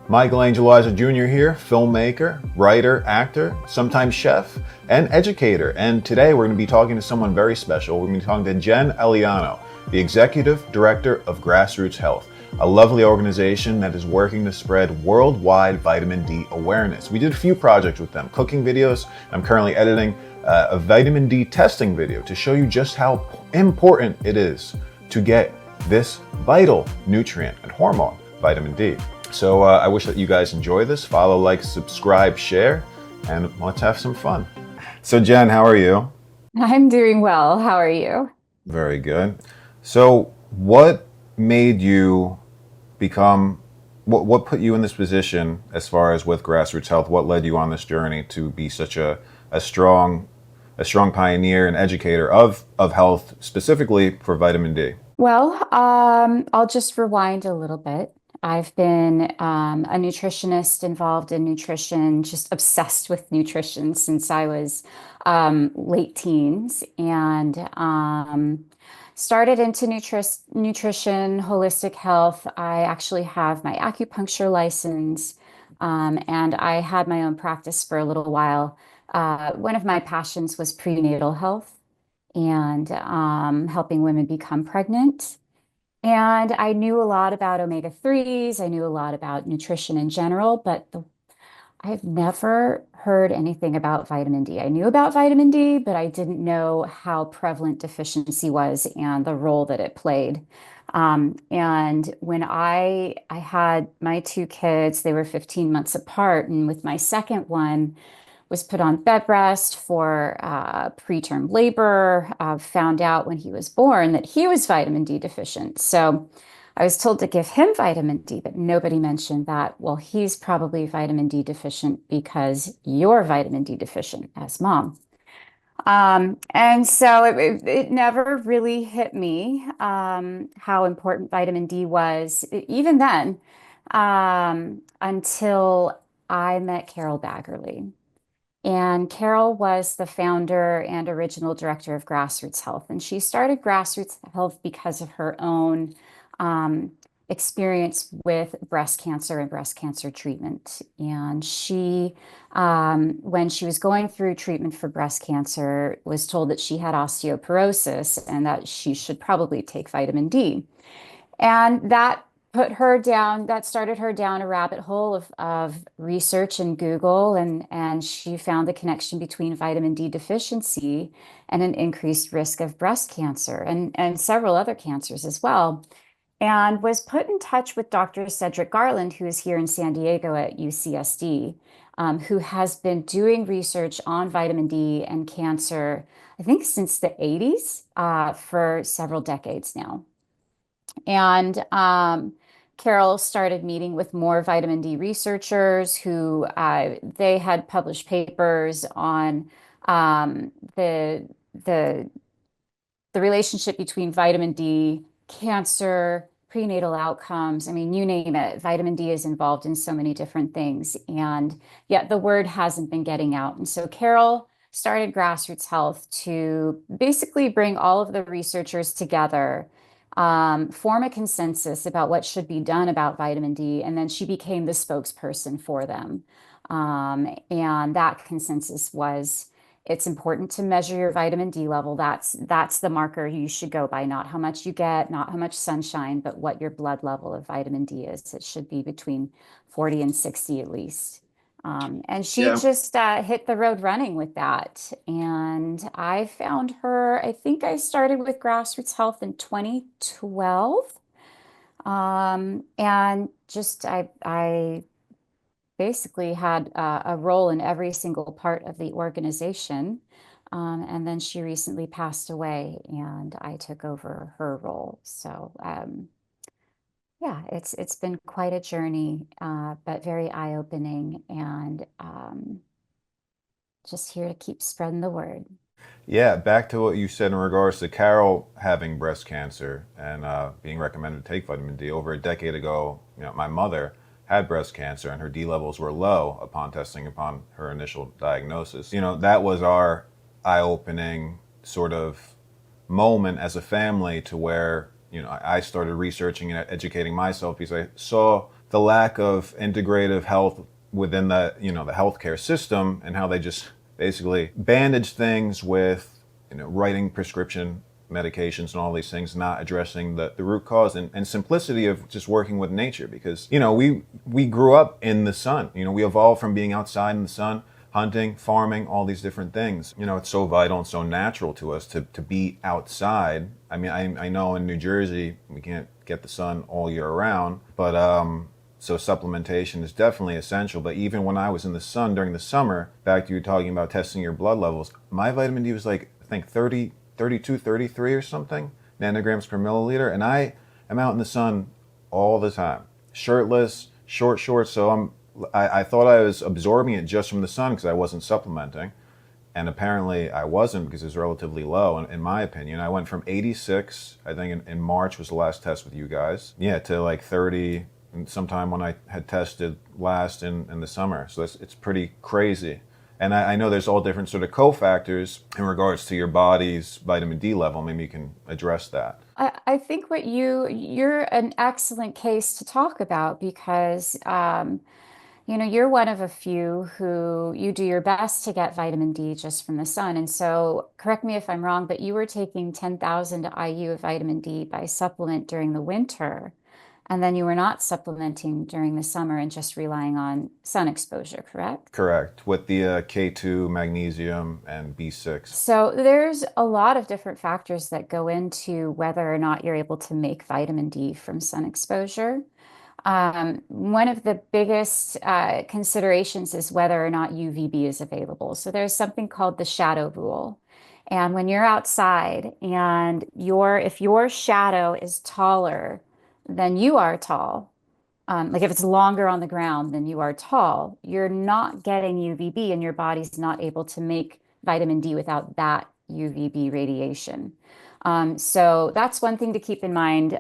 Michelangelo Isaac Jr. here, filmmaker, writer, actor, sometimes chef, and educator. And today we're going to be talking to someone very special. We're going to be talking to Jen Aliano, the Executive Director of GrassrootsHealth, a lovely organization that is working to spread worldwide vitamin D awareness. We did a few projects with them, cooking videos. I'm currently editing a vitamin D testing video to show you just how important it is to get this vital nutrient and hormone, vitamin D. So I wish that you guys enjoy this. Follow, like, subscribe, share, and let's have some fun. So Jen, how are you? I'm doing well. How are you? Very good. So what made you become, what put you in this position as far as with Grassroots Health? What led you on this journey to be such a strong pioneer and educator of health, specifically for vitamin D? I'll just rewind a little bit. I've been a nutritionist involved in nutrition, just obsessed with nutrition since I was late teens, and started into nutrition, holistic health. I actually have my acupuncture license, and I had my own practice for a little while. One of my passions was prenatal health and helping women become pregnant. And I knew a lot about omega-3s. I knew a lot about nutrition in general, but I've never heard anything about vitamin D. I knew about vitamin D, but I didn't know how prevalent deficiency was and the role that it played. And when I had my two kids, they were 15 months apart, and with my second one, was put on bed rest for preterm labor, found out when he was born that he was vitamin D deficient. So I was told to give him vitamin D, but nobody mentioned that, well, he's probably vitamin D deficient because you're vitamin D deficient as mom. And so it never really hit me how important vitamin D was, even then, until I met Carol Baggerly. And Carol was the founder and original director of Grassroots Health. And she started Grassroots Health because of her own um, experience with breast cancer and breast cancer treatment. And when she was going through treatment for breast cancer, was told that she had osteoporosis and that she should probably take vitamin D. And that started her down a rabbit hole of research in Google, and she found the connection between vitamin D deficiency and an increased risk of breast cancer and several other cancers as well. And was put in touch with Dr. Cedric Garland, who is here in San Diego at UCSD, who has been doing research on vitamin D and cancer, I think since the 80s, for several decades now. And Carol started meeting with more vitamin D researchers who they had published papers on um, the the the relationship between vitamin D, cancer, prenatal outcomes. I mean, you name it. Vitamin D is involved in so many different things, and yet the word hasn't been getting out. And so Carol started Grassroots Health to basically bring all of the researchers together, form a consensus about what should be done about vitamin D, and then she became the spokesperson for them. And that consensus was it's important to measure your vitamin D level. That's the marker you should go by, not how much you get, not how much sunshine, but what your blood level of vitamin D is. It should be between 40 and 60 at least. And she Yeah. just hit the road running with that. And I found her, I think I started with Grassroots Health in 2012. And just I basically had a role in every single part of the organization. And then she recently passed away, and I took over her role. So yeah, it's been quite a journey, but very eye-opening, and just here to keep spreading the word. Yeah, back to what you said in regards to Carol having breast cancer and being recommended to take vitamin D. Over a decade ago, my mother had breast cancer and her D levels were low upon testing upon her initial diagnosis. That was our eye-opening sort of moment as a family to where, I started researching and educating myself because I saw the lack of integrative health within the the healthcare system, and how they just basically bandage things with writing prescription medications and all these things, not addressing the root cause and simplicity of just working with nature. Because we grew up in the sun. We evolved from being outside in the sun, hunting, farming, all these different things. It's so vital and so natural to us to be outside. I mean, I know in New Jersey we can't get the sun all year round, but so supplementation is definitely essential. But even when I was in the sun during the summer, back to you talking about testing your blood levels, my vitamin D was like, I think 30, 32, 33 or something nanograms per milliliter. And I am out in the sun all the time, shirtless, short shorts. So I thought I was absorbing it just from the sun because I wasn't supplementing. And apparently I wasn't, because it was relatively low, in my opinion. I went from 86, I think in March was the last test with you guys, yeah, to like 30 sometime when I had tested last in the summer. So it's pretty crazy. And I know there's all different sort of cofactors in regards to your body's vitamin D level. Maybe you can address that. I think you're an excellent case to talk about because you're one of a few who you do your best to get vitamin D just from the sun. And so, correct me if I'm wrong, but you were taking 10,000 IU of vitamin D by supplement during the winter, and then you were not supplementing during the summer and just relying on sun exposure, correct? Correct. With the K2, magnesium, and B6. So there's a lot of different factors that go into whether or not you're able to make vitamin D from sun exposure. One of the biggest considerations is whether or not UVB is available. So there's something called the shadow rule. And when you're outside and if your shadow is taller than you are tall, like if it's longer on the ground than you are tall, you're not getting UVB and your body's not able to make vitamin D without that UVB radiation. So that's one thing to keep in mind.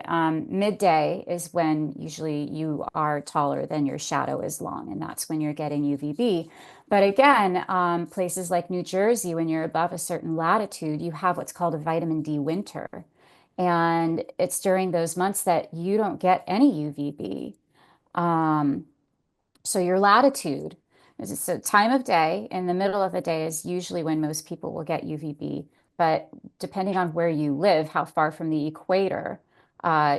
Midday is when usually you are taller than your shadow is long, and that's when you're getting UVB. But again, places like New Jersey, when you're above a certain latitude, you have what's called a vitamin D winter. And it's during those months that you don't get any UVB. Um, so your latitude, it's a time of day, in the middle of the day is usually when most people will get UVB. But depending on where you live, how far from the equator,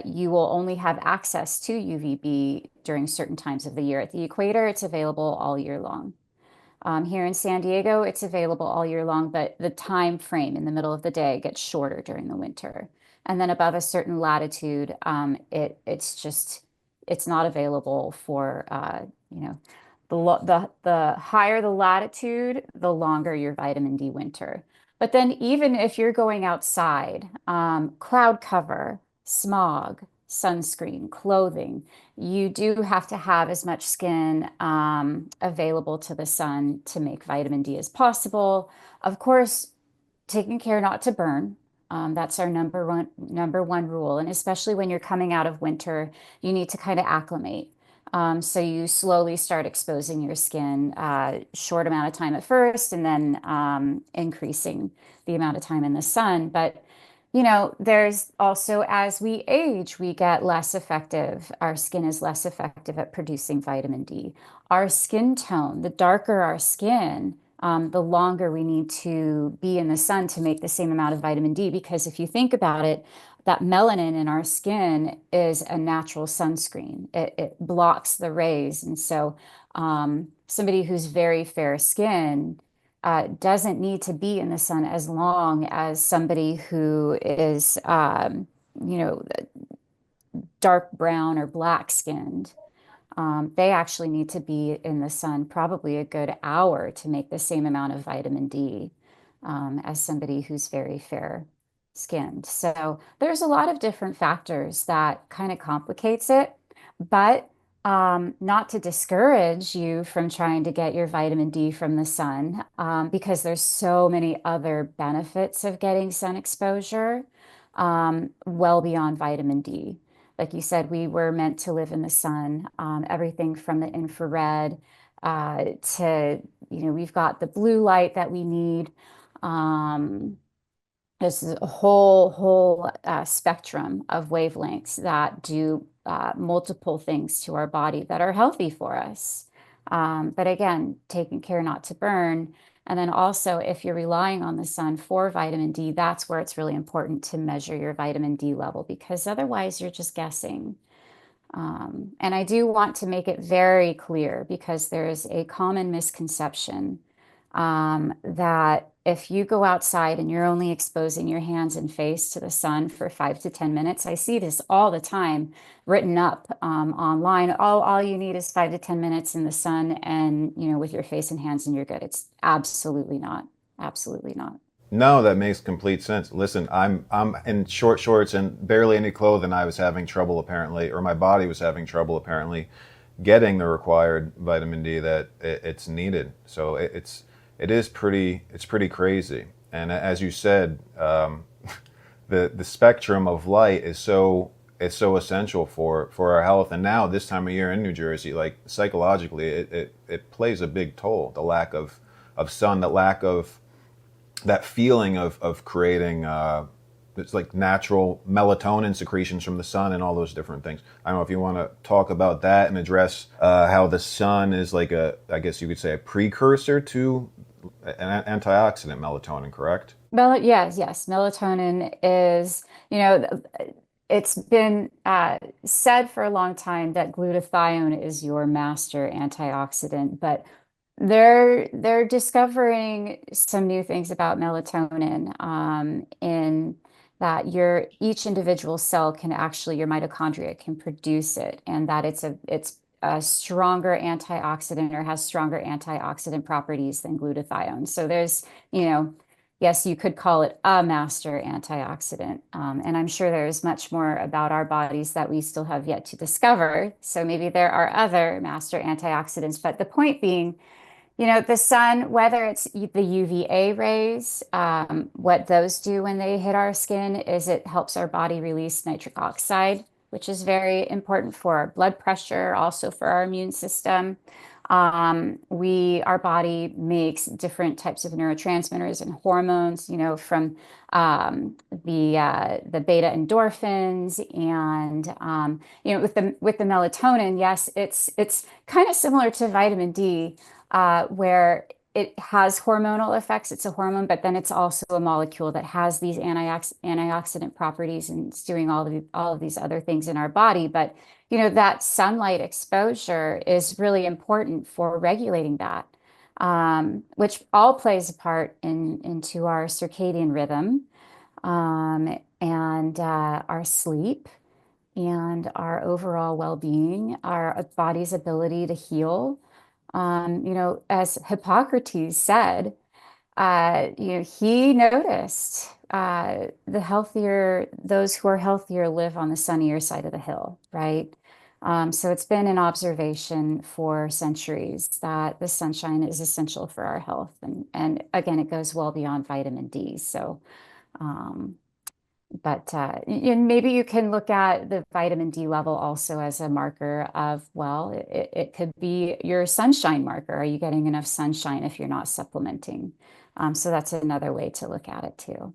you will only have access to UVB during certain times of the year. At the equator, it's available all year long. Here in San Diego, it's available all year long, but the time frame in the middle of the day gets shorter during the winter. And then above a certain latitude, it's not available for the higher the latitude, the longer your vitamin D winter. But then even if you're going outside, cloud cover, smog, sunscreen, clothing, you do have to have as much skin available to the sun to make vitamin D as possible. Of course, taking care not to burn. That's our number one rule. And especially when you're coming out of winter, you need to kind of acclimate. So you slowly start exposing your skin, short amount of time at first, and then increasing the amount of time in the sun. But there's also, as we age, we get less effective. Our skin is less effective at producing vitamin D. Our skin tone, the darker our skin, the longer we need to be in the sun to make the same amount of vitamin D. Because if you think about it, that melanin in our skin is a natural sunscreen. It blocks the rays. And so somebody who's very fair skinned doesn't need to be in the sun as long as somebody who is, you know, dark brown or black skinned. They actually need to be in the sun probably a good hour to make the same amount of vitamin D as somebody who's very fair skinned. So there's a lot of different factors that kind of complicates it, but not to discourage you from trying to get your vitamin D from the sun, because there's so many other benefits of getting sun exposure, well beyond vitamin D. Like you said, we were meant to live in the sun, everything from the infrared to, we've got the blue light that we need. Um, This is a whole spectrum of wavelengths that do multiple things to our body that are healthy for us. But again, taking care not to burn. And then also, if you're relying on the sun for vitamin D, that's where it's really important to measure your vitamin D level, because otherwise you're just guessing. And I do want to make it very clear, because there's a common misconception that if you go outside and you're only exposing your hands and face to the sun for 5 to 10 minutes, I see this all the time written up online. All you need is 5 to 10 minutes in the sun, and with your face and hands, and you're good. It's absolutely not. Absolutely not. No, that makes complete sense. Listen, I'm in short shorts and barely any clothing. I was having trouble apparently, or my body was having trouble apparently, getting the required vitamin D that it's needed. So it's pretty crazy. And as you said, the spectrum of light is so essential for our health. And now this time of year in New Jersey, like psychologically, it plays a big toll. The lack of sun, the lack of that feeling of creating it's like natural melatonin secretions from the sun and all those different things. I don't know if you want to talk about that and address how the sun is like I guess you could say, a precursor to an antioxidant, melatonin, correct? Yes. Melatonin is, it's been said for a long time that glutathione is your master antioxidant, but they're discovering some new things about melatonin, in that each individual cell can actually, your mitochondria can produce it, and that it's a stronger antioxidant, or has stronger antioxidant properties than glutathione. So there's, yes, you could call it a master antioxidant. And I'm sure there's much more about our bodies that we still have yet to discover. So maybe there are other master antioxidants. But the point being, the sun, whether it's the UVA rays, what those do when they hit our skin is it helps our body release nitric oxide, which is very important for our blood pressure, also for our immune system. Our body makes different types of neurotransmitters and hormones, from the beta endorphins, and with the melatonin. Yes, it's kind of similar to vitamin D, where it has hormonal effects. It's a hormone, but then it's also a molecule that has these antioxidant properties, and it's doing all of these other things in our body. But that sunlight exposure is really important for regulating that, which all plays a part into our circadian rhythm, and our sleep, and our overall well-being, our body's ability to heal. As Hippocrates said, he noticed those who are healthier live on the sunnier side of the hill, right? So it's been an observation for centuries that the sunshine is essential for our health. And again, it goes well beyond vitamin D. So, um, but maybe you can look at the vitamin D level also as a marker of, well, it could be your sunshine marker. Are you getting enough sunshine if you're not supplementing? So that's another way to look at it too.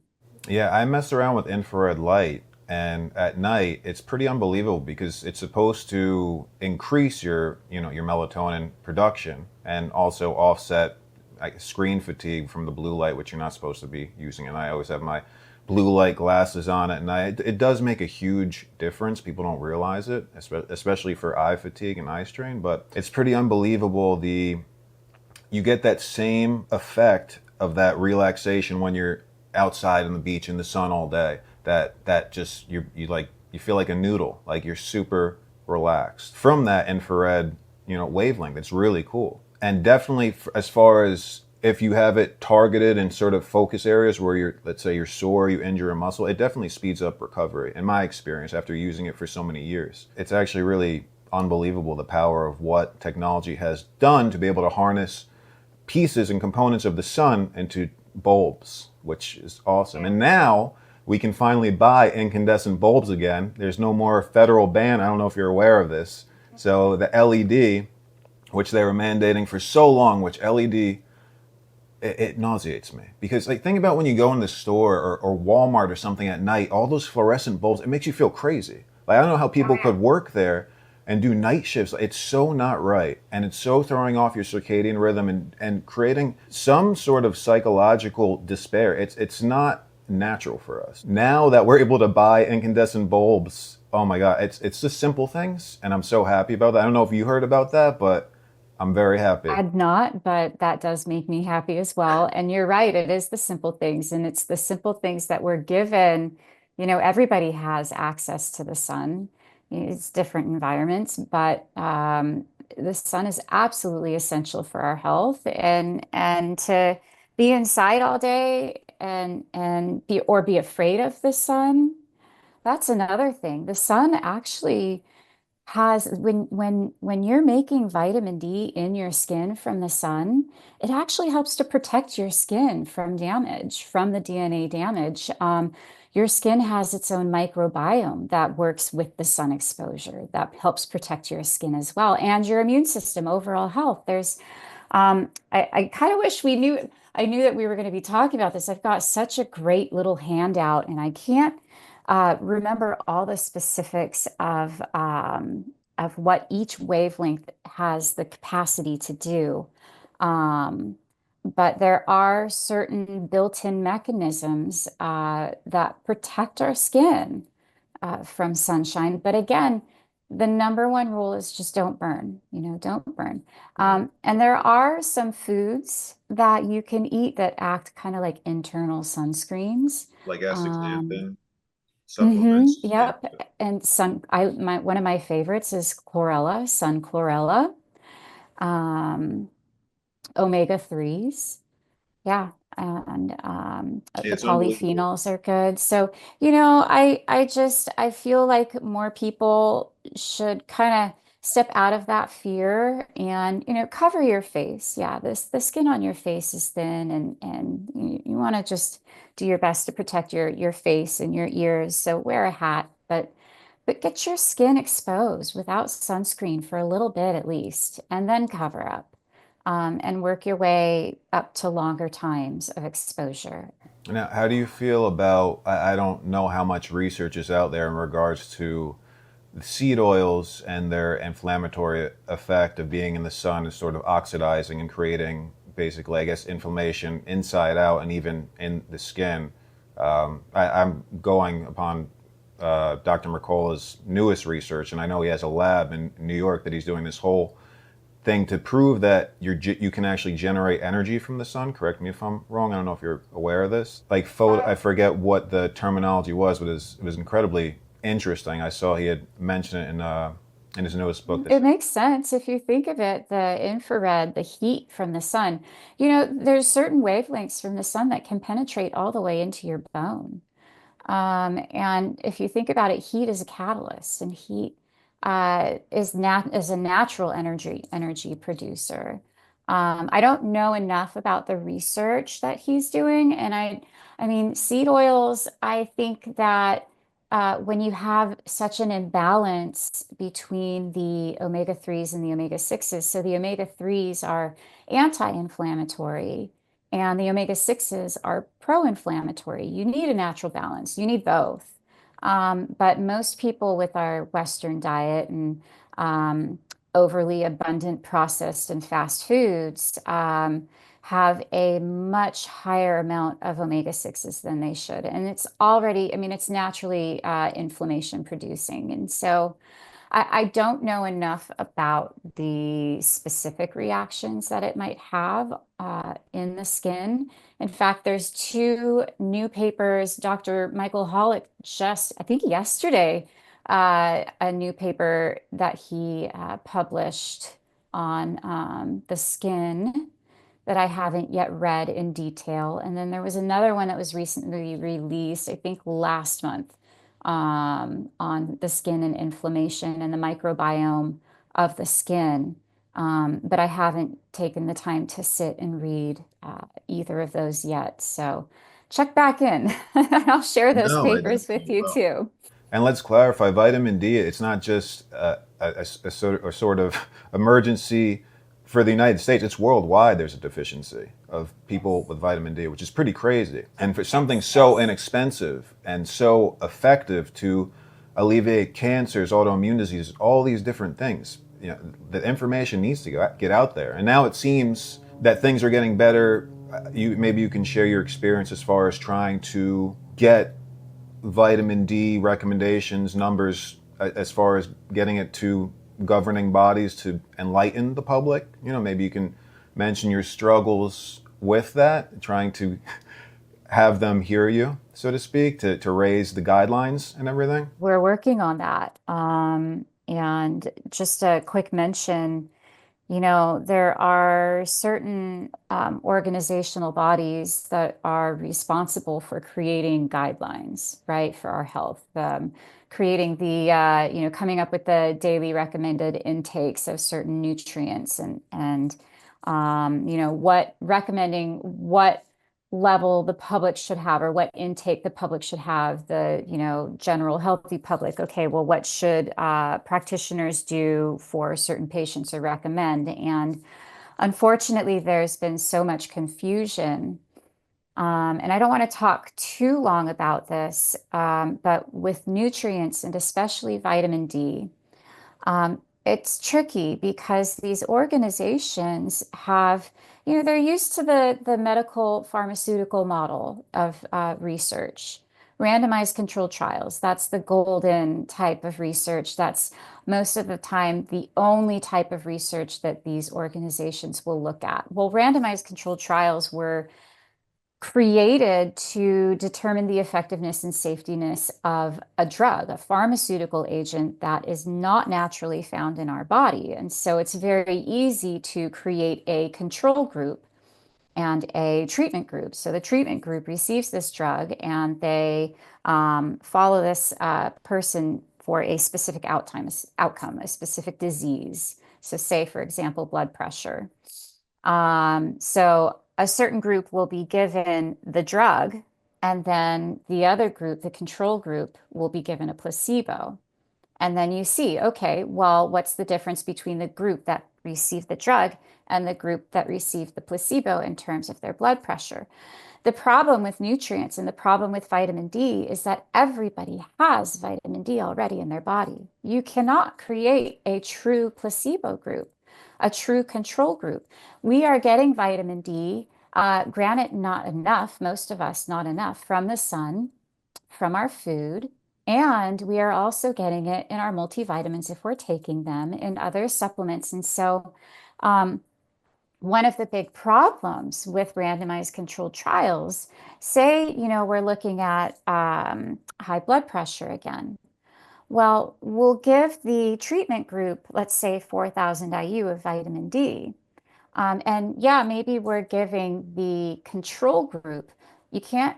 Yeah, I mess around with infrared light, and at night it's pretty unbelievable because it's supposed to increase your melatonin production and also offset like screen fatigue from the blue light, which you're not supposed to be using. And I always have my blue light glasses on at night. It does make a huge difference. People don't realize it, especially for eye fatigue and eye strain. But it's pretty unbelievable. You get that same effect of that relaxation when you're outside on the beach in the sun all day. That just you feel like a noodle, like you're super relaxed from that infrared wavelength. It's really cool. And definitely as far as if you have it targeted in sort of focus areas where let's say you're sore, you injure a muscle, it definitely speeds up recovery. In my experience, after using it for so many years, it's actually really unbelievable the power of what technology has done to be able to harness pieces and components of the sun into bulbs, which is awesome. And now we can finally buy incandescent bulbs again. There's no more federal ban. I don't know if you're aware of this. So the LED, which they were mandating for so long, which LED it nauseates me because like think about when you go in the store or Walmart or something at night, all those fluorescent bulbs, it makes you feel crazy. Like I don't know how people could work there and do night shifts. It's so not right, and it's so throwing off your circadian rhythm and creating some sort of psychological despair. It's not natural for us. Now that we're able to buy incandescent bulbs, oh my God, it's just simple things, and I'm so happy about that. I don't know if you heard about that, but I'm very happy. I'd not, but that does make me happy as well. And you're right, it is the simple things, and it's the simple things that we're given. Everybody has access to the sun. It's different environments, but the sun is absolutely essential for our health. And to be inside all day and be afraid of the sun, that's another thing. The sun actually has when you're making vitamin D in your skin from the sun, it actually helps to protect your skin from damage, from the DNA damage. Your skin has its own microbiome that works with the sun exposure that helps protect your skin as well and your immune system, overall health. I kind of wish I knew that we were going to be talking about this. I've got such a great little handout, and I can't remember all the specifics of what each wavelength has the capacity to do. Um, but there are certain built-in mechanisms that protect our skin from sunshine. But again, the number one rule is just don't burn, don't burn. Right. And there are some foods that you can eat that act kind of like internal sunscreens. Like Um, astaxanthin supplements. Yeah. yep. And one of my favorites is chlorella, sun chlorella, um, omega 3s. Yeah, and Yeah, the it's unbelievable. polyphenols are good. So, I feel like more people should kind of step out of that fear and, cover your face. Yeah, the skin on your face is thin, and you want to just do your best to protect your face and your ears. So wear a hat, but get your skin exposed without sunscreen for a little bit at least, and then cover up, and work your way up to longer times of exposure. Now, how do you feel about? I don't know how much research is out there in regards to the seed oils and their inflammatory effect of being in the sun is sort of oxidizing and creating basically, I guess, inflammation inside out and even in the skin. I'm going upon Dr. Mercola's newest research, and I know he has a lab in New York that he's doing this whole thing to prove that you can actually generate energy from the sun. Correct me if I'm wrong. I don't know if you're aware of this. Like I forget what the terminology was, but it was incredibly interesting. I saw he had mentioned it in his newest book. It makes sense if you think of it, the infrared, the heat from the sun. There's certain wavelengths from the sun that can penetrate all the way into your bone. And if you think about it, heat is a catalyst, and heat is a natural energy producer. I don't know enough about the research that he's doing, and I mean, seed oils. I think that when you have such an imbalance between the omega 3s and the omega 6s, so the omega 3s are anti-inflammatory and the omega 6s are pro-inflammatory. You need a natural balance. You need both. But most people with our Western diet and overly abundant processed and fast foods have a much higher amount of omega 6s than they should. And it's already, I mean, it's naturally inflammation producing. And so I don't know enough about the specific reactions that it might have in the skin. In fact, there's two new papers. Dr. Michael Hollick just, I think yesterday, a new paper that he published on the skin that I haven't yet read in detail. And then there was another one that was recently released, I think last month, on the skin and inflammation and the microbiome of the skin. But I haven't taken the time to sit and read either of those yet. So check back in. I'll share those No, I papers with definitely you will. too. And let's clarify, vitamin D, it's not just a sort of emergency for the United States, it's worldwide. There's a deficiency of people with vitamin D, which is pretty crazy. And for something so inexpensive and so effective to alleviate cancers, autoimmune diseases, all these different things, the information needs to get out there. And now it seems that things are getting better. Maybe you can share your experience as far as trying to get vitamin D recommendations, numbers, as far as getting it to governing bodies to enlighten the public. Maybe you can mention your struggles with that, trying to have them hear you, so to speak, to raise the guidelines and everything. We're working on that. And just a quick mention, there are certain organizational bodies that are responsible for creating guidelines, right, for our health, creating coming up with the daily recommended intakes of certain nutrients and what recommending what level the public should have or what intake the public should have, the general healthy public. Okay, well, what should practitioners do for certain patients or recommend? And unfortunately, there's been so much confusion. And I don't want to talk too long about this, but with nutrients and especially vitamin D, it's tricky because these organizations have, they're used to the medical pharmaceutical model of research, randomized controlled trials. That's the golden type of research. That's most of the time the only type of research that these organizations will look at. Well, randomized controlled trials were created to determine the effectiveness and safetiness of a drug, a pharmaceutical agent that is not naturally found in our body. And so it's very easy to create a control group and a treatment group. So the treatment group receives this drug and they follow this person for a specific outcome, a specific disease. So say, for example, blood pressure. So a certain group will be given the drug, and then the other group, the control group, will be given a placebo. And then you see, okay, well, what's the difference between the group that received the drug and the group that received the placebo in terms of their blood pressure? The problem with nutrients and the problem with vitamin D is that everybody has vitamin D already in their body. You cannot create a true placebo group, a true control group. We are getting vitamin D, granted, not enough, most of us not enough, from the sun, from our food, and we are also getting it in our multivitamins if we're taking them, in other supplements. And so, one of the big problems with randomized controlled trials, say, we're looking at high blood pressure again. Well, we'll give the treatment group, let's say 4,000 IU of vitamin D. And yeah, maybe we're giving the control group, you can't,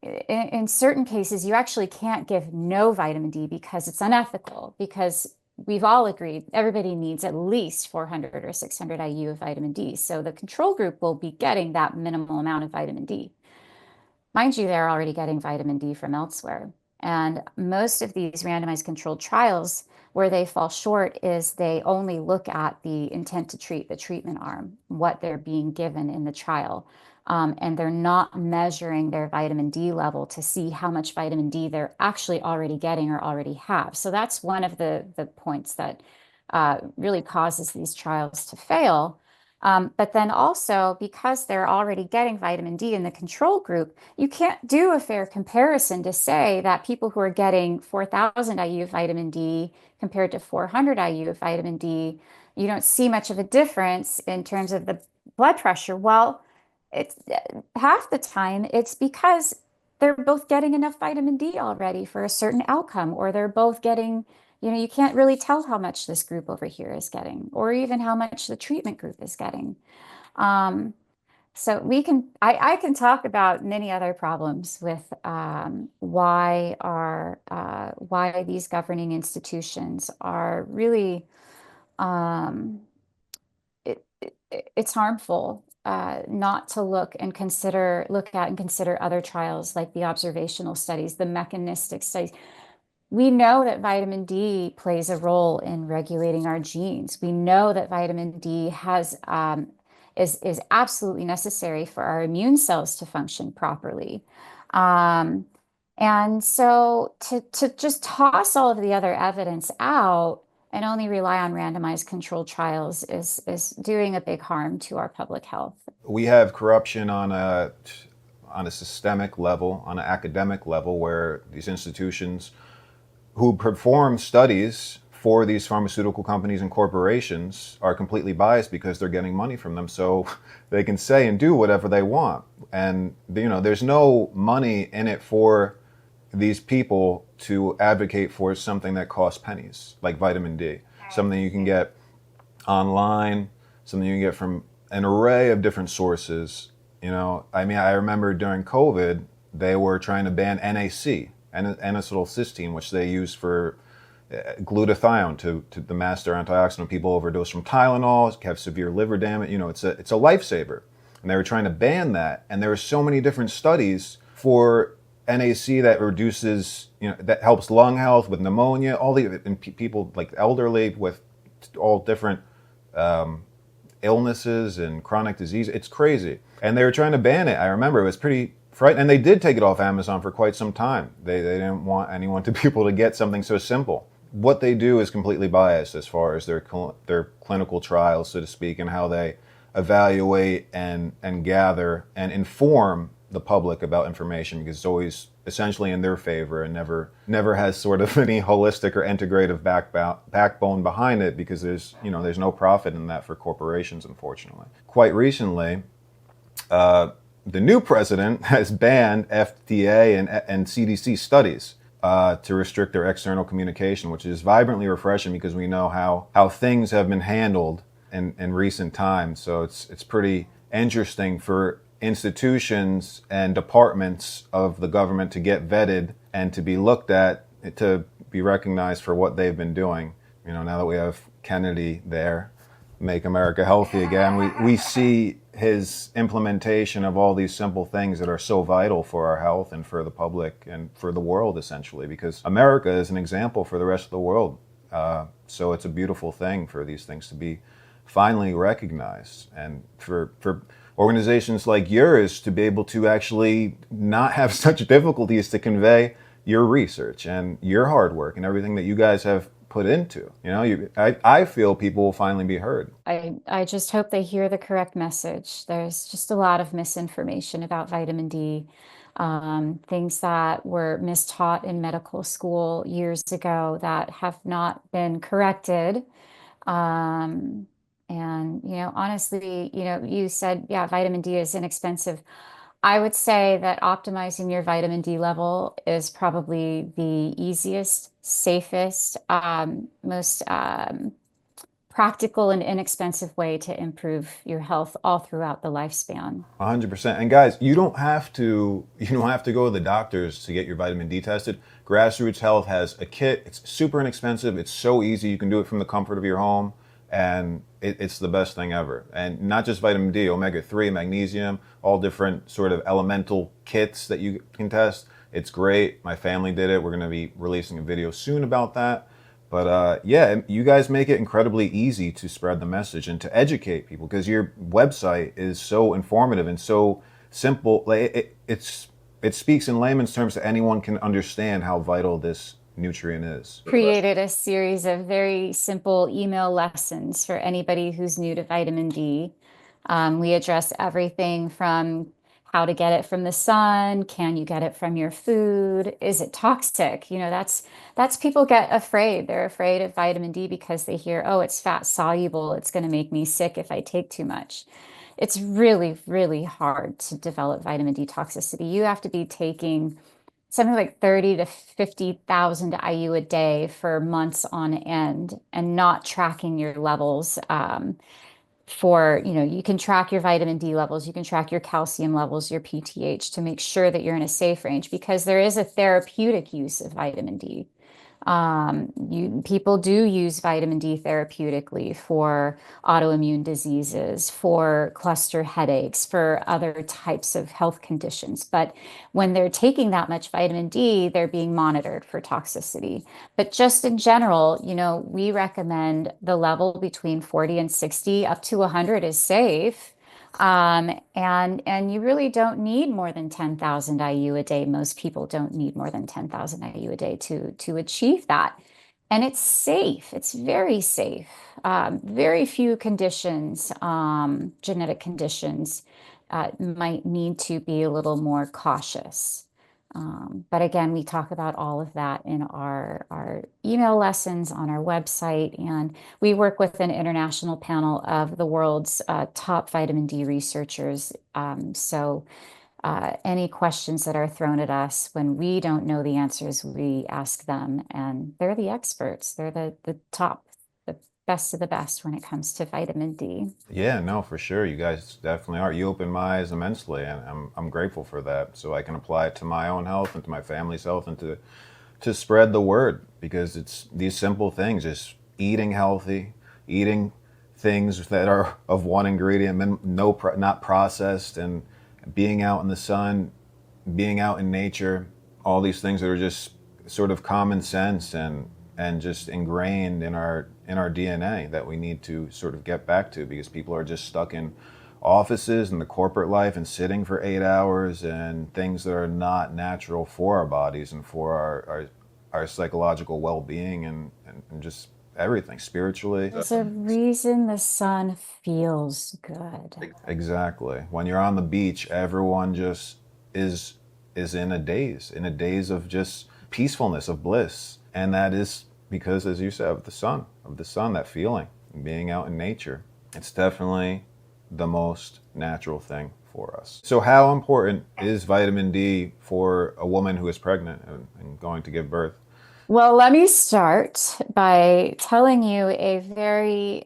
in certain cases, you actually can't give no vitamin D because it's unethical, because we've all agreed everybody needs at least 400 or 600 IU of vitamin D. So the control group will be getting that minimal amount of vitamin D. Mind you, they're already getting vitamin D from elsewhere. And most of these randomized controlled trials, where they fall short is they only look at the intent to treat, the treatment arm, what they're being given in the trial. And they're not measuring their vitamin D level to see how much vitamin D they're actually already getting or already have. So that's one of the points that really causes these trials to fail. But then also, because they're already getting vitamin D in the control group, you can't do a fair comparison to say that people who are getting 4,000 IU of vitamin D compared to 400 IU of vitamin D, you don't see much of a difference in terms of the blood pressure. Well, it's half the time it's because they're both getting enough vitamin D already for a certain outcome, or they're both getting, you can't really tell how much this group over here is getting, or even how much the treatment group is getting. So I can talk about many other problems with why these governing institutions are really, um, it's harmful not to look at and consider other trials like the observational studies, the mechanistic studies. We know that vitamin D plays a role in regulating our genes. We know that vitamin D is absolutely necessary for our immune cells to function properly. Um, and so to just toss all of the other evidence out and only rely on randomized controlled trials is doing a big harm to our public health. We have corruption on a systemic level, on an academic level, where these institutions who perform studies for these pharmaceutical companies and corporations are completely biased because they're getting money from them, so they can say and do whatever they want. And there's no money in it for these people to advocate for something that costs pennies, like vitamin D, something you can get online, something you can get from an array of different sources. I mean, I remember during COVID, they were trying to ban NAC, N-acetylcysteine, which they use for glutathione, to the master antioxidant. People overdose from Tylenol, have severe liver damage. It's a lifesaver. And they were trying to ban that. And there were so many different studies for NAC that reduces, that helps lung health with pneumonia, and people like elderly with all different illnesses and chronic disease. It's crazy. And they were trying to ban it. I remember it was pretty frightening. And they did take it off Amazon for quite some time. They didn't want anyone to be able to get something so simple. What they do is completely biased as far as their clinical trials, so to speak, and how they evaluate and gather and inform the public about information, because it's always essentially in their favor and never has sort of any holistic or integrative backbone behind it, because there's no profit in that for corporations, unfortunately. Quite recently, the new president has banned FDA and CDC studies to restrict their external communication, which is vibrantly refreshing because we know how things have been handled in recent times. So it's pretty interesting for institutions and departments of the government to get vetted and to be looked at, to be recognized for what they've been doing. Now that we have Kennedy there, make America healthy again, we see his implementation of all these simple things that are so vital for our health and for the public and for the world, essentially, because America is an example for the rest of the world. So it's a beautiful thing for these things to be finally recognized, and for organizations like yours to be able to actually not have such difficulties to convey your research and your hard work and everything that you guys have put into. I feel people will finally be heard. I just hope they hear the correct message. There's just a lot of misinformation about vitamin D, things that were mistaught in medical school years ago that have not been corrected. Um, and, honestly, you said, yeah, vitamin D is inexpensive. I would say that optimizing your vitamin D level is probably the easiest, safest, most practical and inexpensive way to improve your health all throughout the lifespan. 100%. And guys, you don't have to go to the doctors to get your vitamin D tested. Grassroots Health has a kit. It's super inexpensive. It's so easy. You can do it from the comfort of your home, and it's the best thing ever. And not just vitamin D, omega-3, magnesium, all different sort of elemental kits that you can test. It's great. My family did it. We're going to be releasing a video soon about that. But yeah, you guys make it incredibly easy to spread the message and to educate people, because your website is so informative and so simple. It speaks in layman's terms so anyone can understand how vital this nutrient is. Created a series of very simple email lessons for anybody who's new to vitamin D. We address everything from how to get it from the sun, can you get it from your food, is it toxic? That's people get afraid. They're afraid of vitamin D because they hear, oh, it's fat soluble, it's going to make me sick if I take too much. It's really, really hard to develop vitamin D toxicity. You have to be taking something like 30 to 50,000 IU a day for months on end and not tracking your levels. You can track your vitamin D levels, you can track your calcium levels, your PTH, to make sure that you're in a safe range, because there is a therapeutic use of vitamin D. People do use vitamin D therapeutically for autoimmune diseases, for cluster headaches, for other types of health conditions. But when they're taking that much vitamin D, they're being monitored for toxicity. But just in general, we recommend the level between 40 and 60 up to 100 is safe. And you really don't need more than 10,000 IU a day. Most people don't need more than 10,000 IU a day to achieve that. And it's safe. It's very safe. Very few conditions, genetic conditions, might need to be a little more cautious. But again, we talk about all of that in our email lessons on our website, and we work with an international panel of the world's top vitamin D researchers. So any questions that are thrown at us when we don't know the answers, we ask them, and they're the experts. They're the top, the best of the best when it comes to vitamin D. Yeah, no, for sure. You guys definitely are. You opened my eyes immensely, and I'm grateful for that. So I can apply it to my own health and to my family's health, and to spread the word, because it's these simple things, just eating healthy, eating things that are of one ingredient, not processed, and being out in the sun, being out in nature, all these things that are just sort of common sense and just ingrained in our DNA that we need to sort of get back to, because people are just stuck in offices and the corporate life and sitting for 8 hours and things that are not natural for our bodies and for our psychological well-being and just everything spiritually. There's a reason the sun feels good. Exactly. When you're on the beach, everyone just is in a daze of just peacefulness, of bliss. And that is because, as you said, of the sun, that feeling, being out in nature. It's definitely the most natural thing for us. So how important is vitamin D for a woman who is pregnant and going to give birth? Well, let me start by telling you a very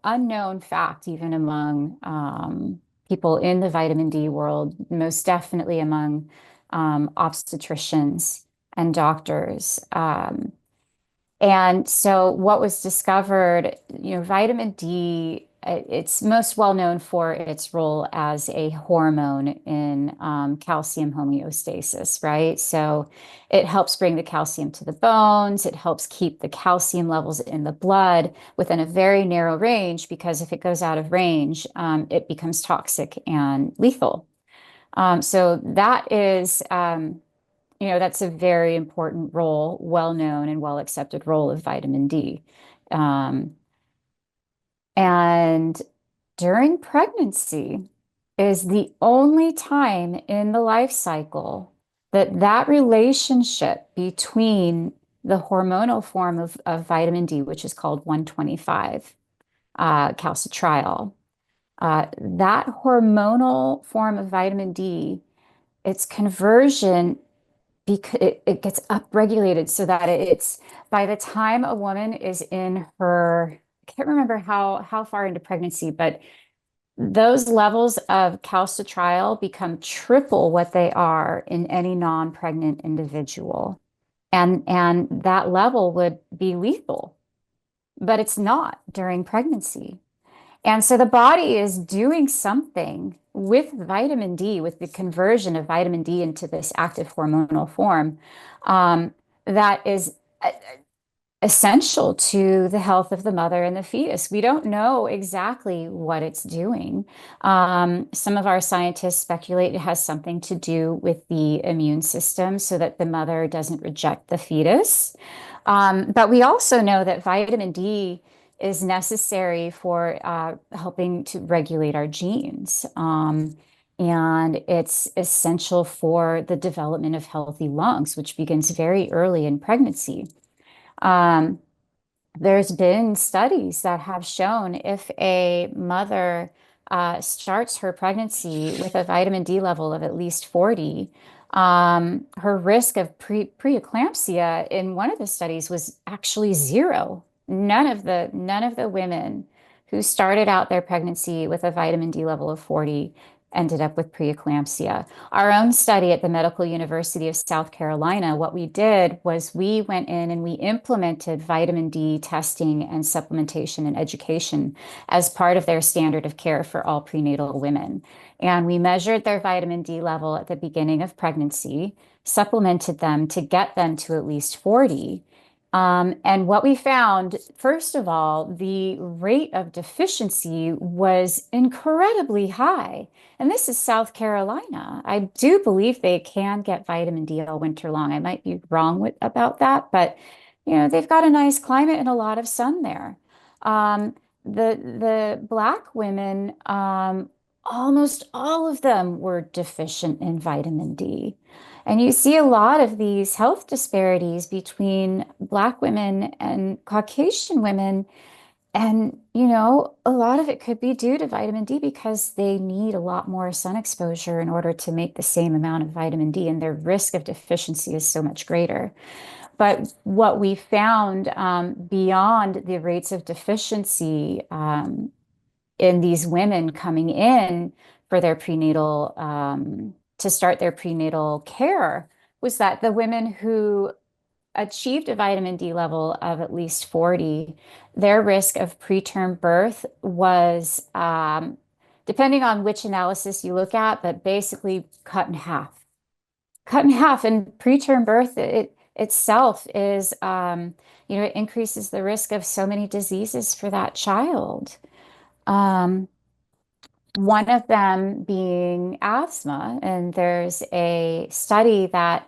unknown fact, even among people in the vitamin D world, most definitely among obstetricians and doctors. And so what was discovered, vitamin D, it's most well known for its role as a hormone in calcium homeostasis, right? So it helps bring the calcium to the bones. It helps keep the calcium levels in the blood within a very narrow range, because if it goes out of range, it becomes toxic and lethal. So that is that's a very important role, well known and well accepted role of vitamin D. Um, and during pregnancy is the only time in the life cycle that that relationship between the hormonal form of vitamin D, which is called 125 calcitriol, that hormonal form of vitamin D, its conversion because it gets upregulated so that it's by the time a woman is in her, I can't remember how far into pregnancy, but those levels of calcitriol become triple what they are in any non-pregnant individual. And that level would be lethal, but it's not during pregnancy. And so the body is doing something with vitamin D, with the conversion of vitamin D into this active hormonal form, that is essential to the health of the mother and the fetus. We don't know exactly what it's doing. Some of our scientists speculate it has something to do with the immune system so that the mother doesn't reject the fetus. But we also know that vitamin D is necessary for helping to regulate our genes. And it's essential for the development of healthy lungs, which begins very early in pregnancy. Um, there's been studies that have shown if a mother starts her pregnancy with a vitamin D level of at least 40, her risk of preeclampsia in one of the studies was actually zero. None of the women who started out their pregnancy with a vitamin D level of 40 ended up with preeclampsia. Our own study at the Medical University of South Carolina, what we did was we went in and we implemented vitamin D testing and supplementation and education as part of their standard of care for all prenatal women. And we measured their vitamin D level at the beginning of pregnancy, supplemented them to get them to at least 40. And what we found, first of all, the rate of deficiency was incredibly high. And this is South Carolina. I do believe they can get vitamin D all winter long. I might be wrong about that, but they've got a nice climate and a lot of sun there. Um, the Black women, almost all of them were deficient in vitamin D. And you see a lot of these health disparities between Black women and Caucasian women. And, a lot of it could be due to vitamin D because they need a lot more sun exposure in order to make the same amount of vitamin D, and their risk of deficiency is so much greater. But what we found beyond the rates of deficiency in these women coming in for their prenatal to start their prenatal care was that the women who achieved a vitamin D level of at least 40, their risk of preterm birth was, depending on which analysis you look at, but basically cut in half. Cut in half. And preterm birth itself is, it increases the risk of so many diseases for that child. Um, One of them being asthma. And there's a study that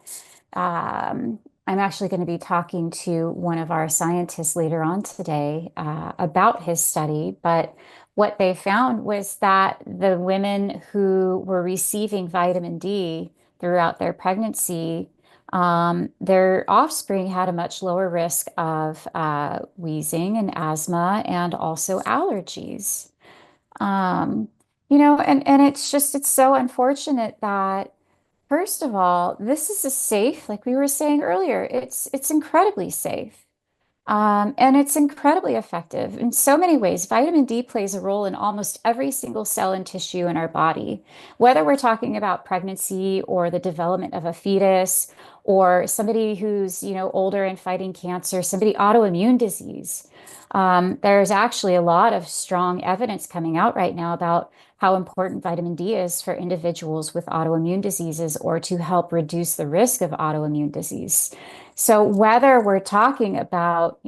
I'm actually going to be talking to one of our scientists later on today about his study. But what they found was that the women who were receiving vitamin D throughout their pregnancy, their offspring had a much lower risk of wheezing and asthma and also allergies. Um, and it's so unfortunate that, first of all, this is a safe, like we were saying earlier, it's incredibly safe. And it's incredibly effective in so many ways. Vitamin D plays a role in almost every single cell and tissue in our body, whether we're talking about pregnancy or the development of a fetus, or somebody who's, older and fighting cancer, somebody autoimmune disease. There's actually a lot of strong evidence coming out right now about how important vitamin D is for individuals with autoimmune diseases or to help reduce the risk of autoimmune disease. So whether we're talking about,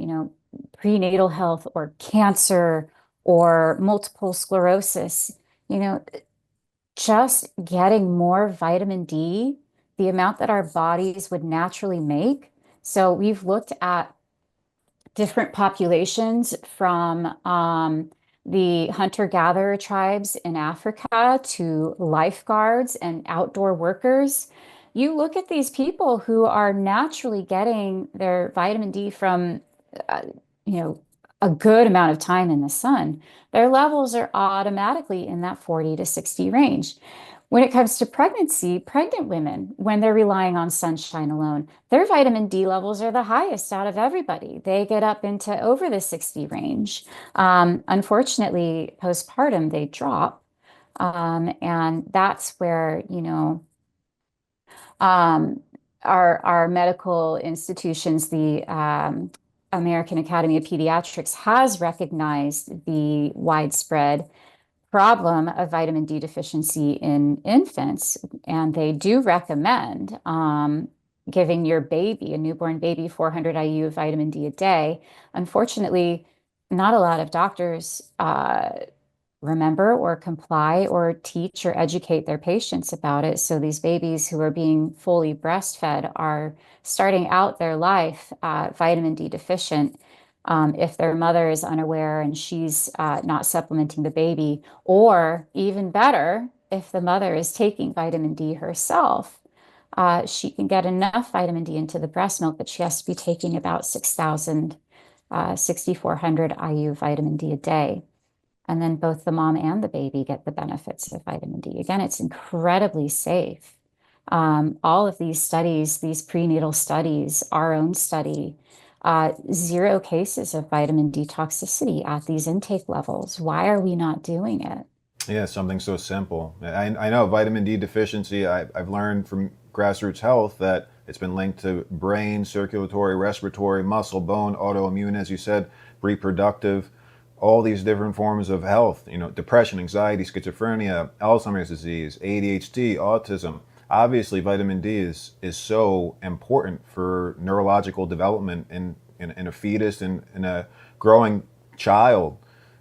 prenatal health or cancer or multiple sclerosis, you know, just getting more vitamin D, the amount that our bodies would naturally make. So we've looked at different populations from the hunter-gatherer tribes in Africa to lifeguards and outdoor workers. You look at these people who are naturally getting their vitamin D from, uh, you know, a good amount of time in the sun. Their levels are automatically in that 40 to 60 range. When it comes to pregnancy, pregnant women, when they're relying on sunshine alone, their vitamin D levels are the highest out of everybody. They get up into over the 60 range. Unfortunately, postpartum, they drop. And that's where, um, our medical institutions, the American Academy of Pediatrics, has recognized the widespread problem of vitamin D deficiency in infants, and they do recommend giving your baby, a newborn baby, 400 IU of vitamin D a day. Unfortunately, not a lot of doctors remember or comply or teach or educate their patients about it. So these babies who are being fully breastfed are starting out their life vitamin D deficient. If their mother is unaware and she's not supplementing the baby, or even better, if the mother is taking vitamin D herself, she can get enough vitamin D into the breast milk, but she has to be taking about 6,000, 6,400 IU vitamin D a day. And then both the mom and the baby get the benefits of vitamin D. Again, it's incredibly safe. All of these studies, these prenatal studies, our own study, zero cases of vitamin D toxicity at these intake levels. Why are we not doing it? Yeah, something so simple. I know vitamin D deficiency, I've learned from Grassroots Health that it's been linked to brain, circulatory, respiratory, muscle, bone, autoimmune, as you said, reproductive, all these different forms of health, depression, anxiety, schizophrenia, Alzheimer's disease, ADHD, autism. Obviously, vitamin D is so important for neurological development in a fetus and in a growing child.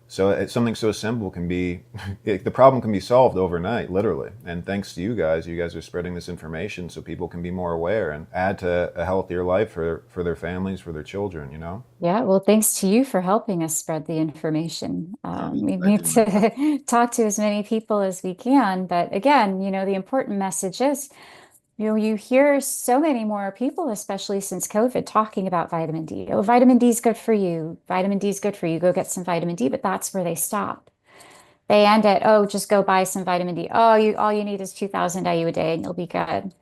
So it's something so simple can be, the problem can be solved overnight, literally. And thanks to you guys are spreading this information so people can be more aware and add to a healthier life for their families, for their children. Yeah, well, thanks to you for helping us spread the information. We I need do my best. to talk to as many people as we can. But again, the important message is, you hear so many more people, especially since COVID, talking about vitamin D. Oh, vitamin D is good for you. Vitamin D is good for you. Go get some vitamin D. But that's where they stop. They end at, oh, just go buy some vitamin D. Oh, all you need is 2,000 IU a day and you'll be good.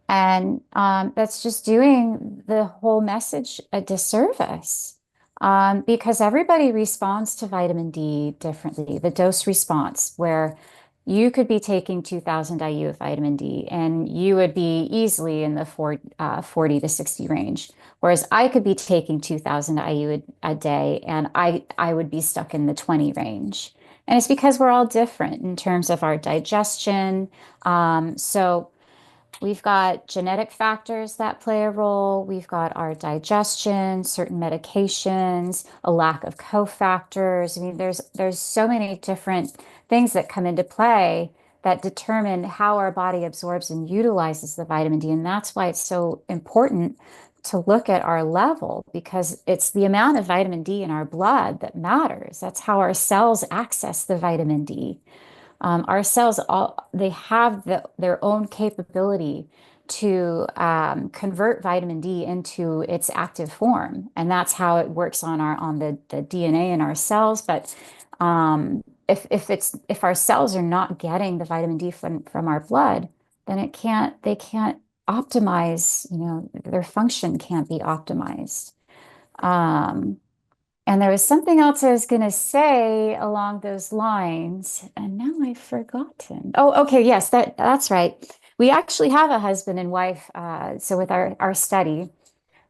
And that's just doing the whole message a disservice, because everybody responds to vitamin D differently. The dose response, where you could be taking 2,000 IU of vitamin D and you would be easily in the 40 to 60 range. Whereas I could be taking 2,000 IU a day and I would be stuck in the 20 range. And it's because we're all different in terms of our digestion. So we've got genetic factors that play a role. We've got our digestion, certain medications, a lack of cofactors. I mean, there's so many different things that come into play that determine how our body absorbs and utilizes the vitamin D. And that's why it's so important to look at our level, because it's the amount of vitamin D in our blood that matters. That's how our cells access the vitamin D. Our cells they have their own capability to convert vitamin D into its active form, and that's how it works on the DNA in our cells. But if our cells are not getting the vitamin D from our blood, then they can't optimize, their function can't be optimized. Um, and there was something else I was going to say along those lines, and now I've forgotten. Oh, okay, yes, that's right. We actually have a husband and wife. So with our study,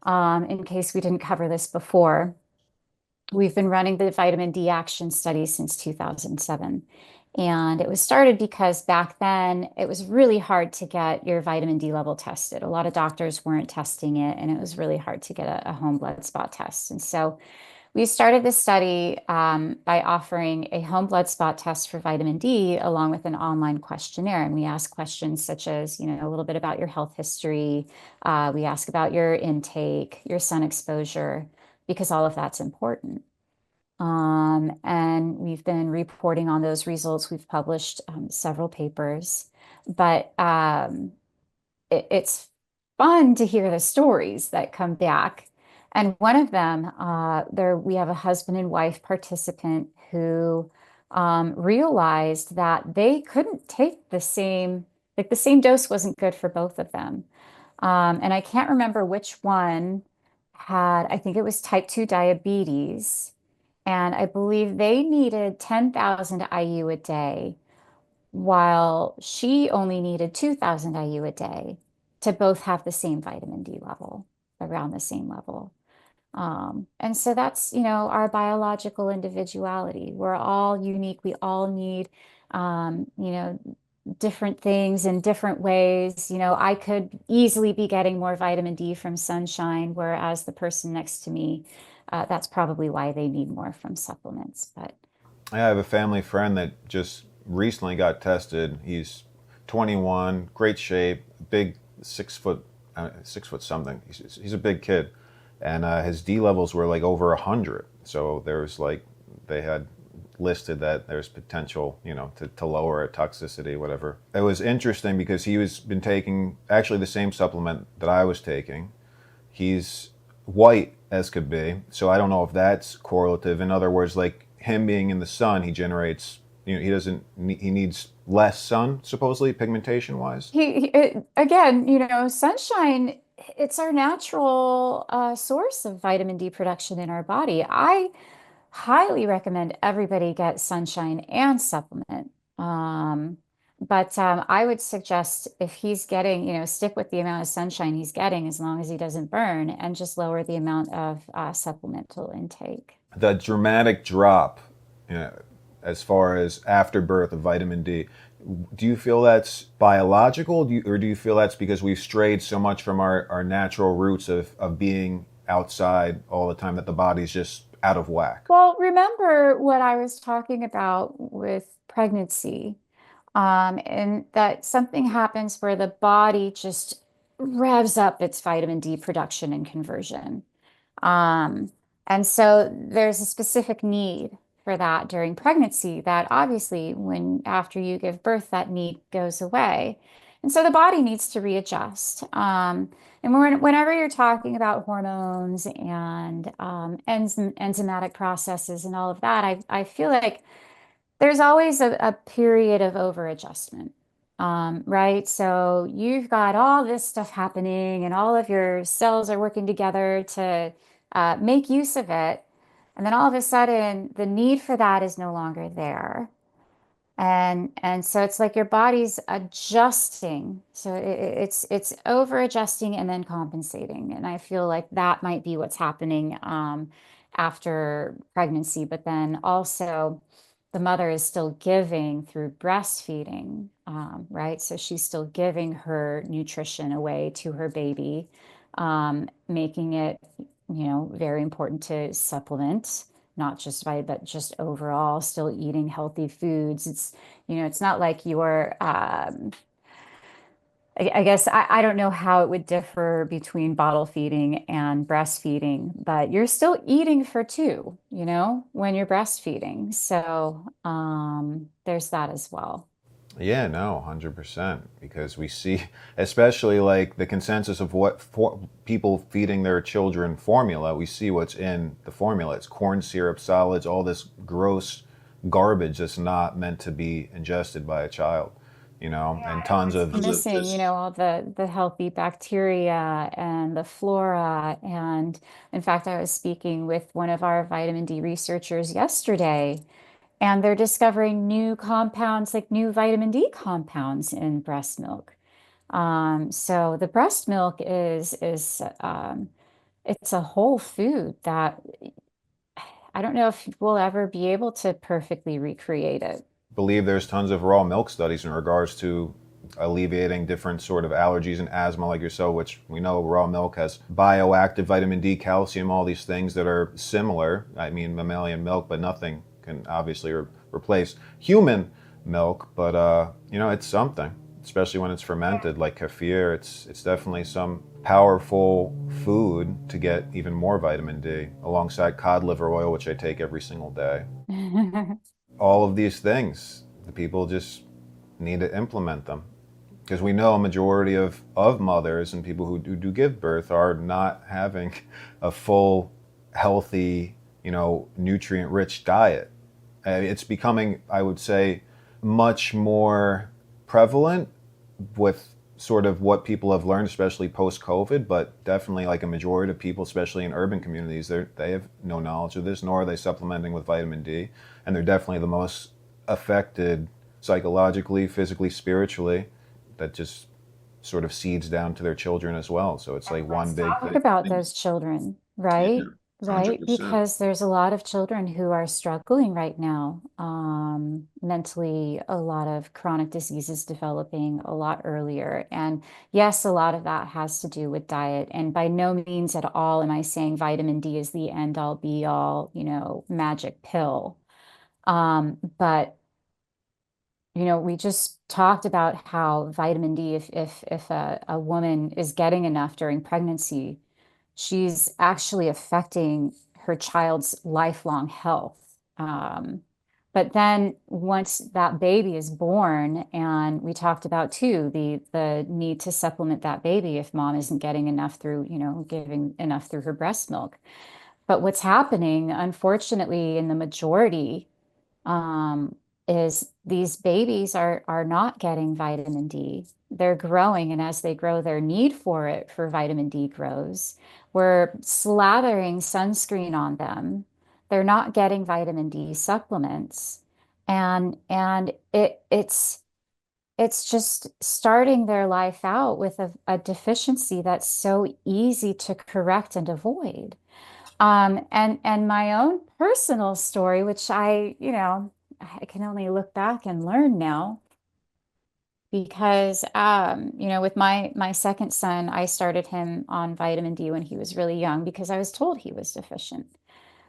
in case we didn't cover this before, we've been running the vitamin D action study since 2007. And it was started because back then it was really hard to get your vitamin D level tested. A lot of doctors weren't testing it, and it was really hard to get a home blood spot test. And so we started this study by offering a home blood spot test for vitamin D along with an online questionnaire. And we ask questions such as, a little bit about your health history. We ask about your intake, your sun exposure, because all of that's important. And we've been reporting on those results. We've published several papers, but it's fun to hear the stories that come back. And one of them, we have a husband and wife participant who realized that they couldn't take like the same dose wasn't good for both of them. And I can't remember which one I think it was type 2 diabetes. And I believe they needed 10,000 IU a day while she only needed 2,000 IU a day to both have the same vitamin D level, around the same level. And so that's, our biological individuality. We're all unique. We all need, different things in different ways. I could easily be getting more vitamin D from sunshine, whereas the person next to me, that's probably why they need more from supplements. But I have a family friend that just recently got tested. He's 21, great shape, big 6 foot, 6 foot something. He's a big kid, and his D levels were like over 100. So there's like they had listed that there's potential, to lower a toxicity, whatever. It was interesting because he was been taking actually the same supplement that I was taking. He's white as could be, so I don't know if that's correlative. In other words, like him being in the sun, he generates, he needs less sun, supposedly, pigmentation wise. again, sunshine, it's our natural source of vitamin D production in our body. I highly recommend everybody get sunshine and supplement. Um, but I would suggest if he's getting, stick with the amount of sunshine he's getting as long as he doesn't burn and just lower the amount of supplemental intake. The dramatic drop, you know, as far as after birth of vitamin D, do you feel that's biological, or do you feel that's because we've strayed so much from our natural roots of being outside all the time that the body's just out of whack? Well, remember what I was talking about with pregnancy, and that something happens where the body just revs up its vitamin D production and conversion. Um, and so there's a specific need for that during pregnancy that obviously when after you give birth, that need goes away. And so the body needs to readjust. And whenever you're talking about hormones and enzymatic processes and all of that, I feel like there's always a period of over-adjustment, right? So you've got all this stuff happening, and all of your cells are working together to make use of it. And then all of a sudden, the need for that is no longer there. And so it's like your body's adjusting. So it's over adjusting and then compensating. And I feel like that might be what's happening after pregnancy. But then also the mother is still giving through breastfeeding, right? So she's still giving her nutrition away to her baby, making it, very important to supplement not just by, but just overall still eating healthy foods. It's not like you're, I guess I don't know how it would differ between bottle feeding and breastfeeding, but you're still eating for two, when you're breastfeeding. So there's that as well. Yeah, no, 100%. Because we see, especially like the consensus of what people feeding their children formula, we see what's in the formula. It's corn syrup, solids, all this gross garbage that's not meant to be ingested by a child, Yeah, and and tons it's of missing, just all the healthy bacteria and the flora. And in fact, I was speaking with one of our vitamin D researchers yesterday, and they're discovering new compounds, like new vitamin D compounds in breast milk. So the breast milk is it's a whole food that I don't know if we'll ever be able to perfectly recreate it. believe there's tons of raw milk studies in regards to alleviating different sort of allergies and asthma like yourself, which we know raw milk has bioactive vitamin D, calcium, all these things that are similar. I mean, mammalian milk, but nothing can obviously replace human milk. But it's something, especially when it's fermented like kefir. It's definitely some powerful food to get even more vitamin D alongside cod liver oil, which I take every single day. All of these things, the people just need to implement them, because we know a majority of mothers and people who do give birth are not having a full, healthy, nutrient rich diet. It's becoming, I would say, much more prevalent with sort of what people have learned, especially post COVID, but definitely like a majority of people, especially in urban communities, they have no knowledge of this, nor are they supplementing with vitamin D. And they're definitely the most affected psychologically, physically, spiritually. That just sort of seeds down to their children as well. So it's like one Let's big talk thing. about those children, Yeah, right? Right, 100%. because there's a lot of children who are struggling right now, mentally, a lot of chronic diseases developing a lot earlier. And yes, a lot of that has to do with diet. And by no means at all am I saying vitamin D is the end all be all, magic pill. But we just talked about how vitamin D, if a woman is getting enough during pregnancy, she's actually affecting her child's lifelong health. But then once that baby is born, and we talked about too, the need to supplement that baby if mom isn't getting enough through, giving enough through her breast milk. But what's happening, unfortunately, in the majority, um, is these babies are not getting vitamin D. They're growing, and as they grow, their need for vitamin D grows. We're slathering sunscreen on them. they're not getting vitamin D supplements. And it's just starting their life out with a deficiency that's so easy to correct and avoid. And my own personal story, which I can only look back and learn now because with my second son, I started him on vitamin D when he was really young because I was told he was deficient.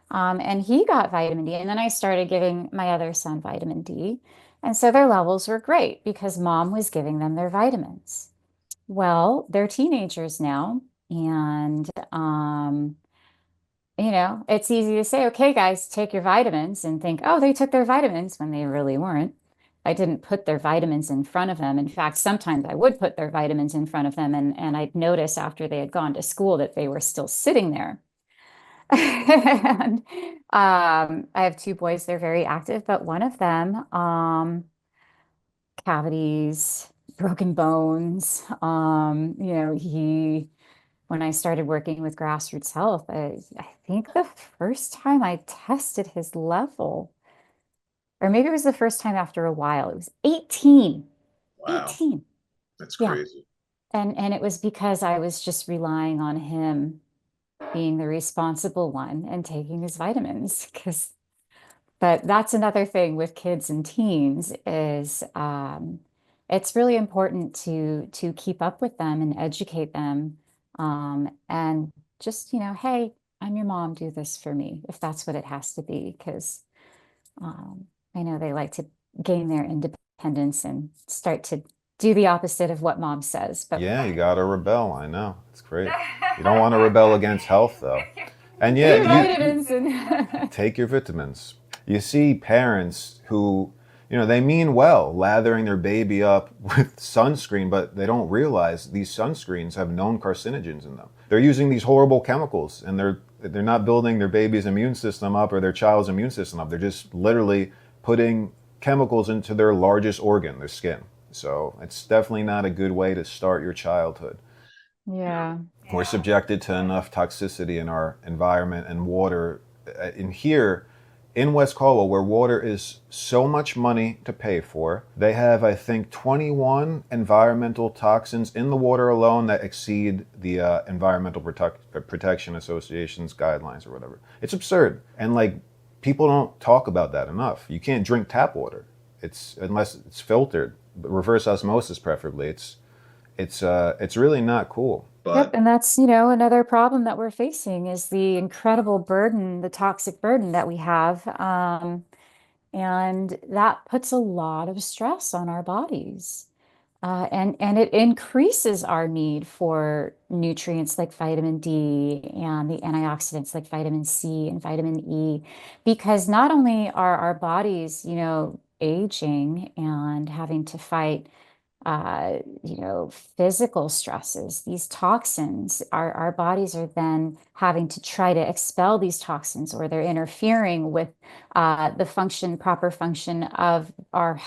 And he got vitamin D, and then I started giving my other son vitamin D. And so their levels were great because mom was giving them their vitamins. Well, they're teenagers now, and it's easy to say, okay, guys, take your vitamins and think, oh, they took their vitamins when they really weren't. I didn't put their vitamins in front of them. In fact, sometimes I would put their vitamins in front of them, and I'd notice after they had gone to school that they were still sitting there. And I have two boys, they're very active, but one of them, cavities, broken bones. When I started working with Grassroots Health, I think the first time I tested his level, or maybe it was the first time after a while, it was 18. Wow, 18. that's Yeah. crazy. And it was because I was just relying on him being the responsible one and taking his vitamins. But that's another thing with kids and teens is it's really important to keep up with them and educate them, and just, hey, I'm your mom, do this for me, if that's what it has to be, because I know they like to gain their independence and start to do the opposite of what mom says. But Yeah, you gotta rebel. I know. It's great. You don't want to rebel against health, though. And yeah, your vitamins you and take your vitamins. You see parents who, they mean well, lathering their baby up with sunscreen, but they don't realize these sunscreens have known carcinogens in them. They're using these horrible chemicals, and they're not building their baby's immune system up or their child's immune system up. They're just literally putting chemicals into their largest organ, their skin. So it's definitely not a good way to start your childhood. yeah. We're subjected to enough toxicity in our environment and water. In here, in West Caldwell, where water is so much money to pay for, they have, I think, 21 environmental toxins in the water alone that exceed the Environmental Protection Association's guidelines or whatever. It's absurd. And people don't talk about that enough. You can't drink tap water. Unless it's filtered, reverse osmosis preferably. It's really not cool. Yep, But and that's, another problem that we're facing is the incredible burden, the toxic burden that we have. And that puts a lot of stress on our bodies. And it increases our need for nutrients like vitamin D and the antioxidants like vitamin C and vitamin E, because not only are our bodies, aging and having to fight physical stresses, these toxins, our bodies are then having to try to expel these toxins, or they're interfering with the proper function of our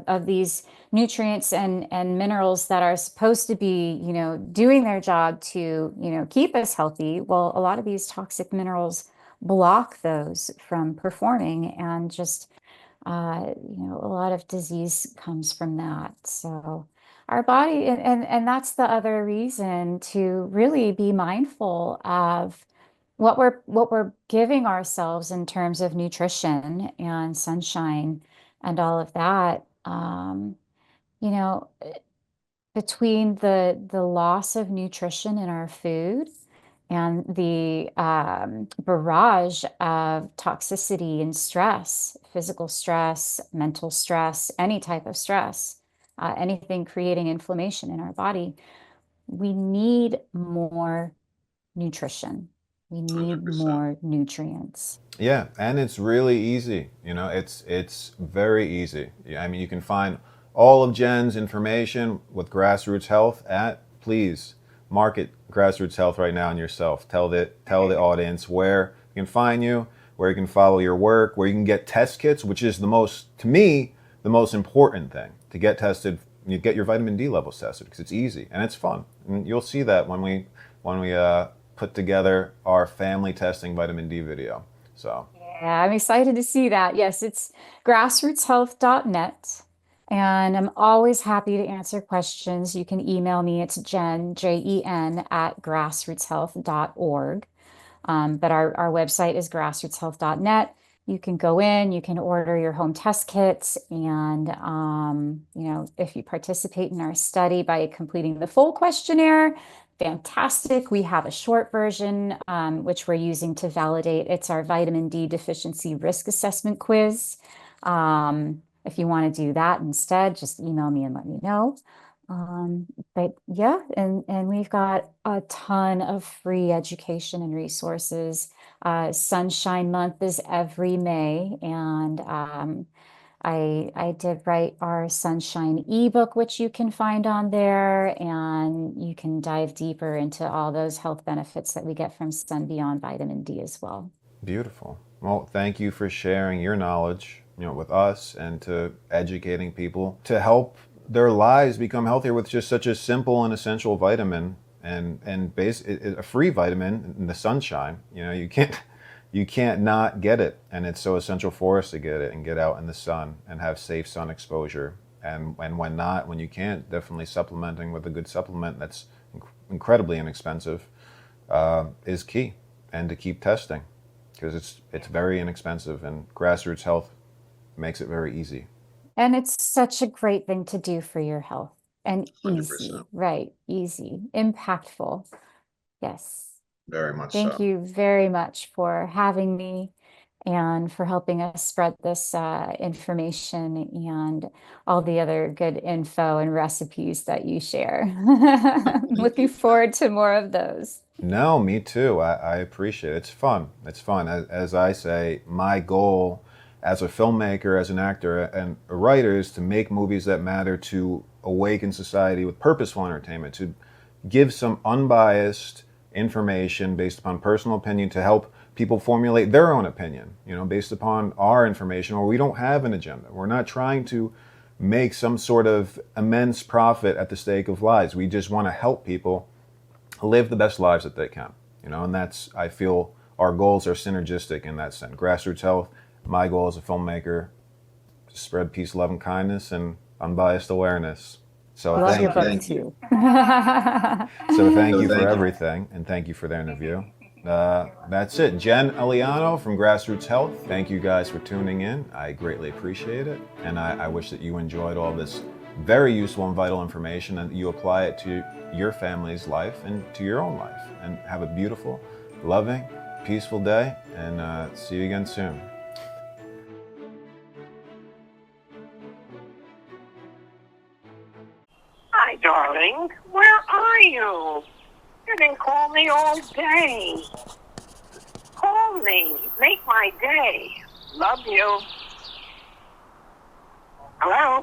of these nutrients and minerals that are supposed to be, doing their job to, keep us healthy. Well, a lot of these toxic minerals block those from performing, and just a lot of disease comes from that. So our body, and that's the other reason to really be mindful of what we're giving ourselves in terms of nutrition and sunshine and all of that. You know, Between the loss of nutrition in our food and the barrage of toxicity and stress, physical stress, mental stress, any type of stress, anything creating inflammation in our body, we need more nutrition. We need 100%. more nutrients. Yeah, and it's really easy. It's very easy. Yeah, I mean, you can find all of Jen's information with Grassroots Health at, please market Grassroots Health right now on yourself. Tell the audience where you can find you, where you can follow your work, where you can get test kits, which is to me, the most important thing, to get tested. You get your vitamin D levels tested because it's easy and it's fun. And you'll see that when we put together our family testing vitamin D video. So Yeah, I'm excited to see that. Yes, it's grassrootshealth.net. And I'm always happy to answer questions. You can email me. It's Jen, Jen, at grassrootshealth.org. But our website is grassrootshealth.net. You can go in, you can order your home test kits, and if you participate in our study by completing the full questionnaire, fantastic. We have a short version, which we're using to validate. It's our vitamin D deficiency risk assessment quiz. If you want to do that instead, just email me and let me know. But yeah, and we've got a ton of free education and resources. Sunshine Month is every May, and I did write our Sunshine ebook, which you can find on there, and you can dive deeper into all those health benefits that we get from Sun Beyond Vitamin D as well. beautiful. Well, thank you for sharing your knowledge, with us and to educating people to help their lives become healthier with just such a simple and essential vitamin and a free vitamin in the sunshine. You can't not get it, and it's so essential for us to get it and get out in the sun and have safe sun exposure. And when you can't, definitely supplementing with a good supplement that's incredibly inexpensive is key, and to keep testing because it's very inexpensive, and Grassroots Health makes it very easy. And it's such a great thing to do for your health and easy, 100%. right? Easy, impactful. Yes. Very much Thank so. you very much for having me and for helping us spread this information and all the other good info and recipes that you share. Looking forward to more of those. No, me too. I appreciate it. It's fun. It's fun. As I say, my goal as a filmmaker, as an actor, and a writer is to make movies that matter, to awaken society with purposeful entertainment, to give some unbiased information based upon personal opinion to help people formulate their own opinion, based upon our information, or we don't have an agenda. We're not trying to make some sort of immense profit at the stake of lives. We just want to help people live the best lives that they can, and I feel our goals are synergistic in that sense. Grassroots Health, my goal as a filmmaker, to spread peace, love, and kindness and unbiased awareness. So Love your book Thank you. too. So thank you for Thank you. everything, and thank you for the interview. That's it. Jen Aliano from Grassroots Health. Thank you guys for tuning in. I greatly appreciate it, and I wish that you enjoyed all this very useful and vital information, and you apply it to your family's life and to your own life. And have a beautiful, loving, peaceful day, and see you again soon. Hi, darling. Where are you? You didn't call me all day. Call me. Make my day. Love you. Hello?